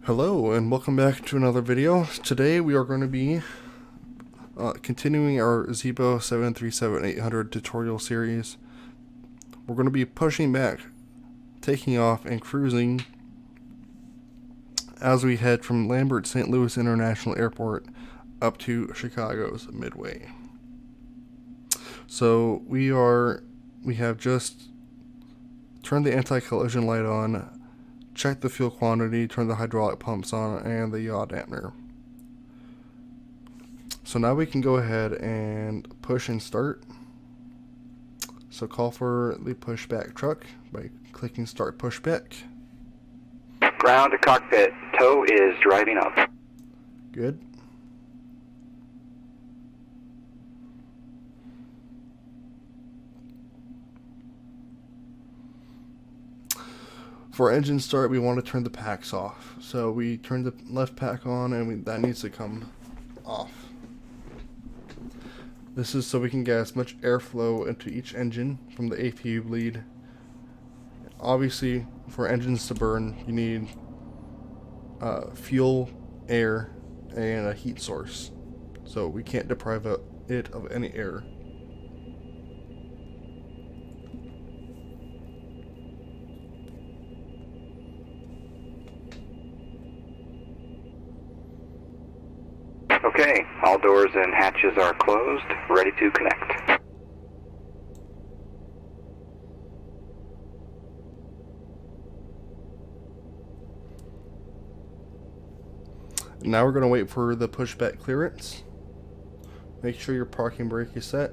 Hello and welcome back to another video. Today we are going to be continuing our Zibo 737-800 tutorial series. We're going to be pushing back, taking off, and cruising as we head from Lambert St. Louis International Airport up to Chicago's Midway. So we have just turned the anti-collision light on, check the fuel quantity, turn the hydraulic pumps on, and the yaw dampener. So now we can go ahead and push and start. So call for the pushback truck by clicking start pushback. Ground to cockpit, tow is driving up. Good. For engine start, we want to turn the packs off. So we turn the left pack on, and that needs to come off. This is so we can get as much airflow into each engine from the APU bleed. Obviously, for engines to burn, you need fuel, air, and a heat source. So we can't deprive it of any air. Okay, all doors and hatches are closed, ready to connect. Now we're going to wait for the pushback clearance. Make sure your parking brake is set.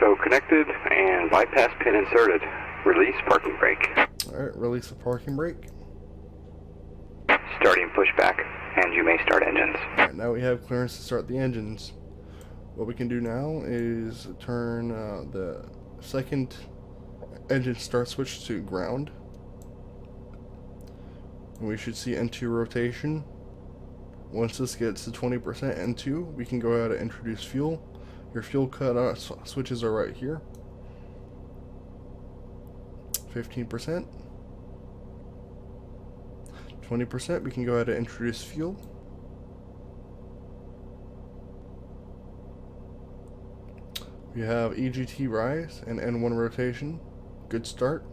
So connected and bypass pin inserted. Release parking brake. Alright, release the parking brake. Starting pushback, and you may start engines. Alright, now we have clearance to start the engines. What we can do now is turn the second engine start switch to ground. And we should see N2 rotation. Once this gets to 20% N2, we can go ahead and introduce fuel. Your fuel cutoff switches are right here. 15%. 20%, we can go ahead and introduce fuel. We have EGT rise and N1 rotation. Good start.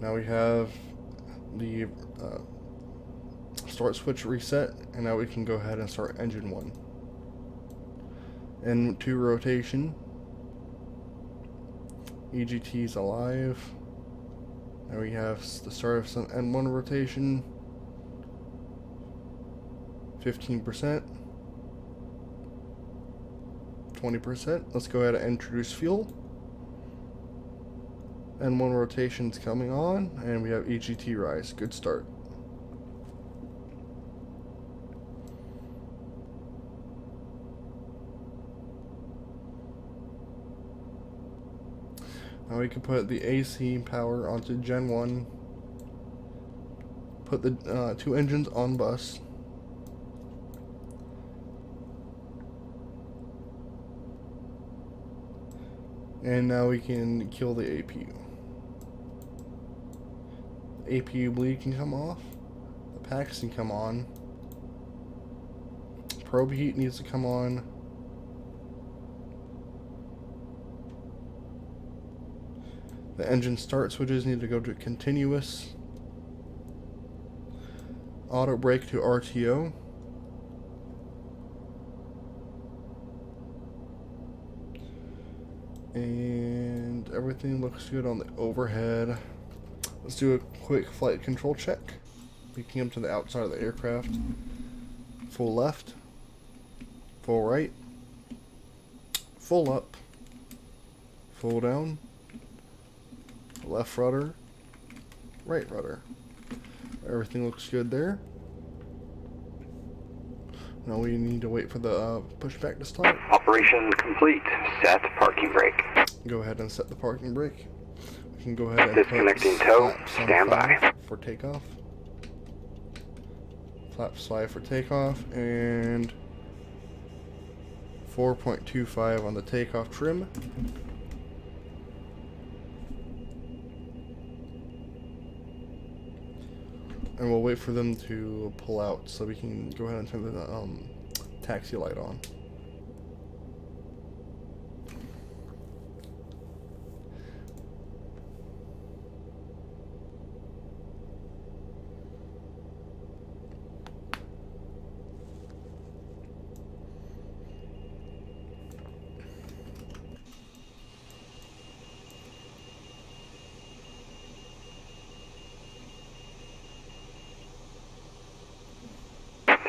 Now we have the start switch reset, and now we can go ahead and start engine 1. N2 rotation. EGT is alive. Now we have the start of some N1 rotation. 15%. 20%. Let's go ahead and introduce fuel. N1 rotation's coming on, and we have EGT rise. Good start. Now we can put the AC power onto Gen 1. Put the 2 engines on bus. And now we can kill the APU. APU bleed can come off. The packs can come on. Probe heat needs to come on. The engine start switches need to go to continuous. Auto brake to RTO. And everything looks good on the overhead. Let's do a quick flight control check. Picking up to the outside of the aircraft. Full left. full right, full up, full down, left rudder, right rudder. Everything looks good there. Now we need to wait for the pushback to start. Operation complete. Set parking brake. Go ahead and set the parking brake. We can go ahead and Disconnecting tow. Stand by. For takeoff. Flaps 5 for takeoff, and 4.25 on the takeoff trim. And we'll wait for them to pull out so we can go ahead and turn the taxi light on.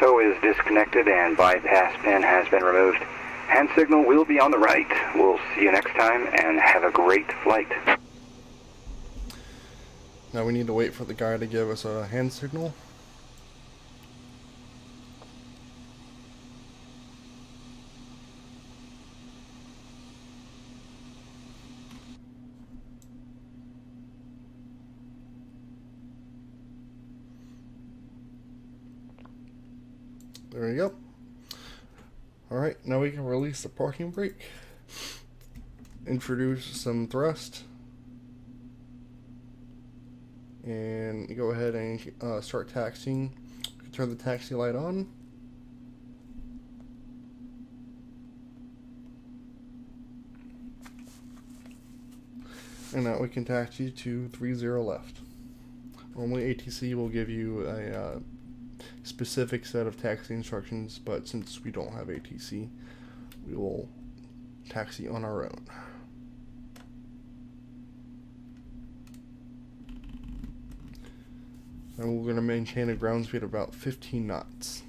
Tow is disconnected and bypass pin has been removed. Hand signal will be on the right. We'll see you next time and have a great flight. Now we need to wait for the guy to give us a hand signal. There we go. Alright, now we can release the parking brake. Introduce some thrust. And go ahead and start taxiing. Turn the taxi light on. And now we can taxi to 30 left. Normally ATC will give you a specific set of taxi instructions, but since we don't have ATC, we will taxi on our own. And we're going to maintain a ground speed of about 15 knots.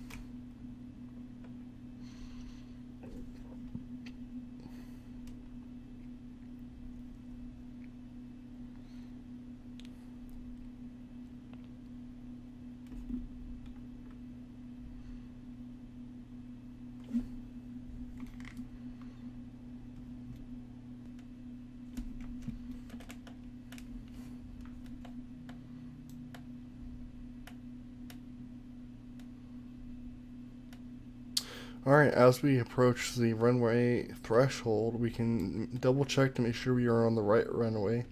Alright, as we approach the runway threshold, we can double check to make sure we are on the right runway.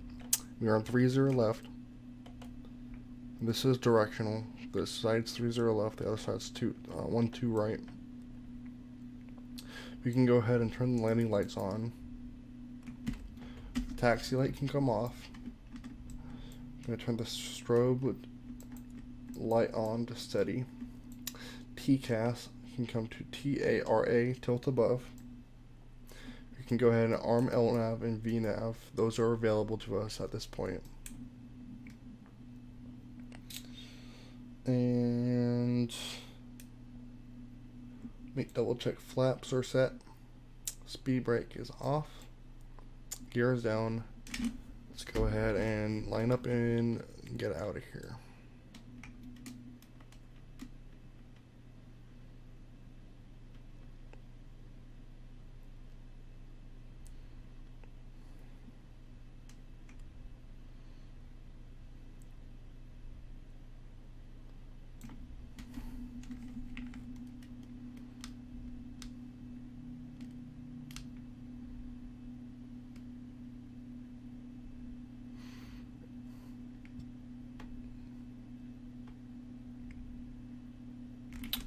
We are on 30 left. This is directional. This side's 30 left, the other side's 12 right. We can go ahead and turn the landing lights on. The taxi light can come off. I'm going to turn the strobe light on to steady. TCAS can come to TARA, tilt above. We can go ahead and arm LNAV and VNAV. Those are available to us at this point. And double check flaps are set. Speed brake is off. Gear is down. Let's go ahead and line up and get out of here.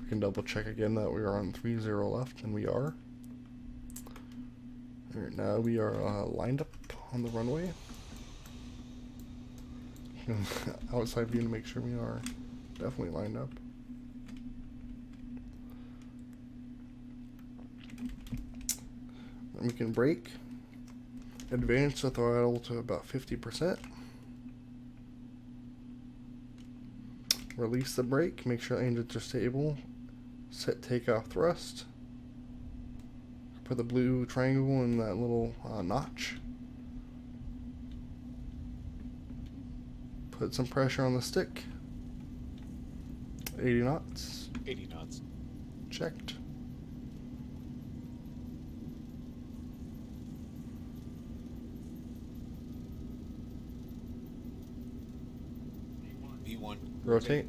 We can double check again that we are on 30 left, and we are. Alright, now we are lined up on the runway. Outside view to make sure we are definitely lined up. Then we can brake. Advance the throttle to about 50%. Release the brake, make sure the engines are stable. Set takeoff thrust. Put the blue triangle in that little notch. Put some pressure on the stick. 80 knots. 80 knots. Checked. V1. Rotate.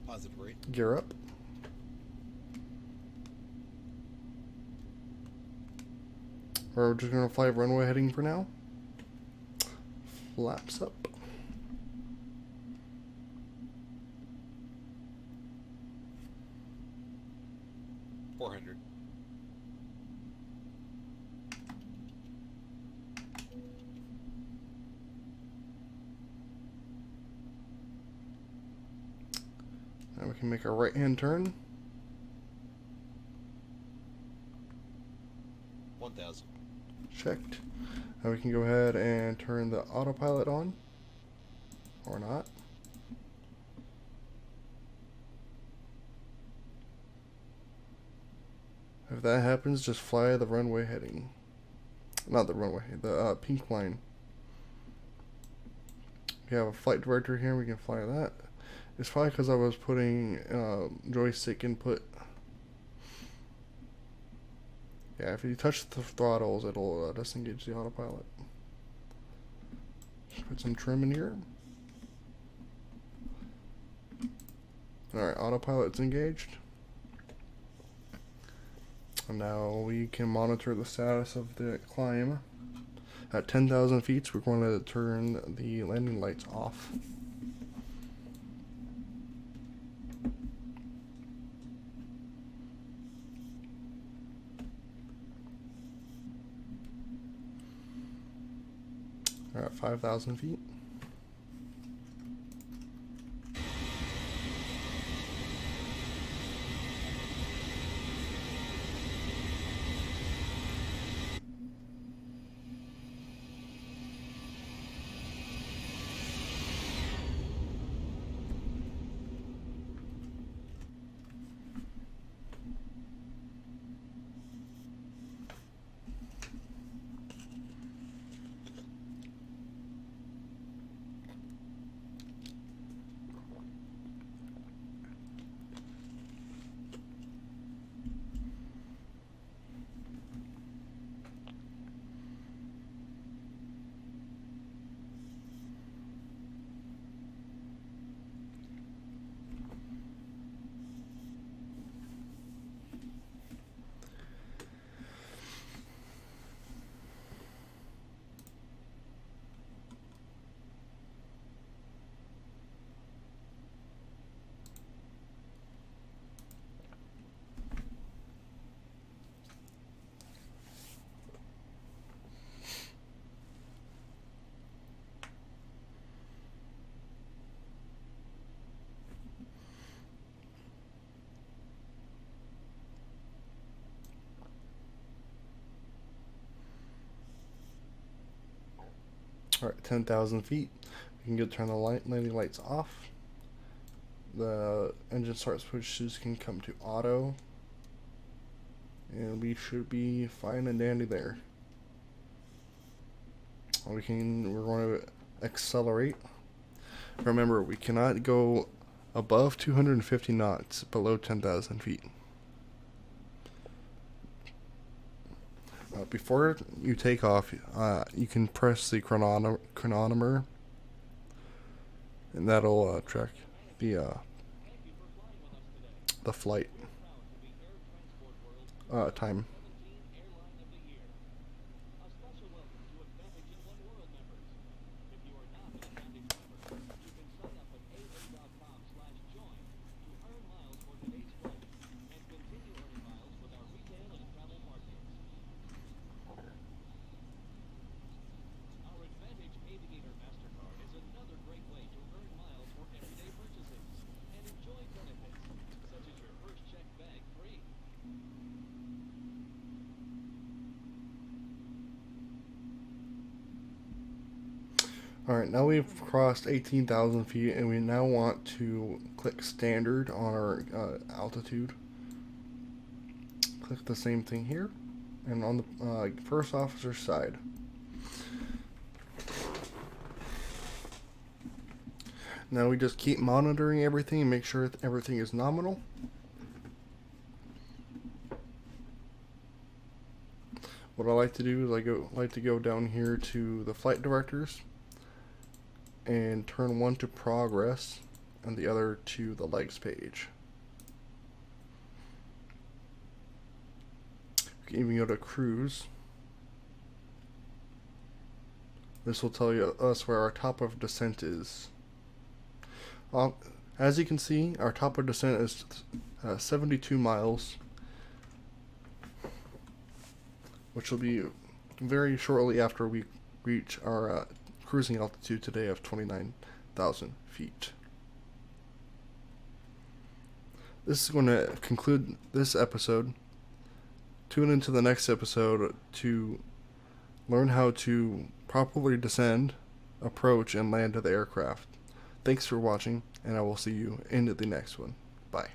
Positive rate. Gear up. We're just going to fly runway heading for now. Flaps up. $400. Now we can make a right hand turn. 1,000. Checked. Now we can go ahead and turn the autopilot on. Or not. If that happens, just fly the runway heading. Not the runway, the pink line. We have a flight director here, we can fly that. It's probably because I was putting joystick input. Yeah, if you touch the throttles, it'll disengage the autopilot. Put some trim in here. Alright, autopilot's engaged. And now we can monitor the status of the climb. At 10,000 feet, we're going to turn the landing lights off. We're at 5,000 feet. Alright, 10,000 feet. We can go turn the landing lights off. The engine start switches can come to auto. And we should be fine and dandy there. We're going to accelerate. Remember, we cannot go above 250 knots below 10,000 feet. Before you take off, you can press the chronometer, and that'll track the flight time. Alright, now we've crossed 18,000 feet and we now want to click standard on our altitude. Click the same thing here and on the first officer's side. Now we just keep monitoring everything and make sure that everything is nominal. What I like to do is I like to go down here to the flight directors and turn one to progress and the other to the legs page. You can even go to cruise. This will tell us where our top of descent is. As you can see, our top of descent is 72 miles, which will be very shortly after we reach our cruising altitude today of 29,000 feet. This is going to conclude this episode. Tune into the next episode to learn how to properly descend, approach, and land the aircraft. Thanks for watching, and I will see you in the next one. Bye.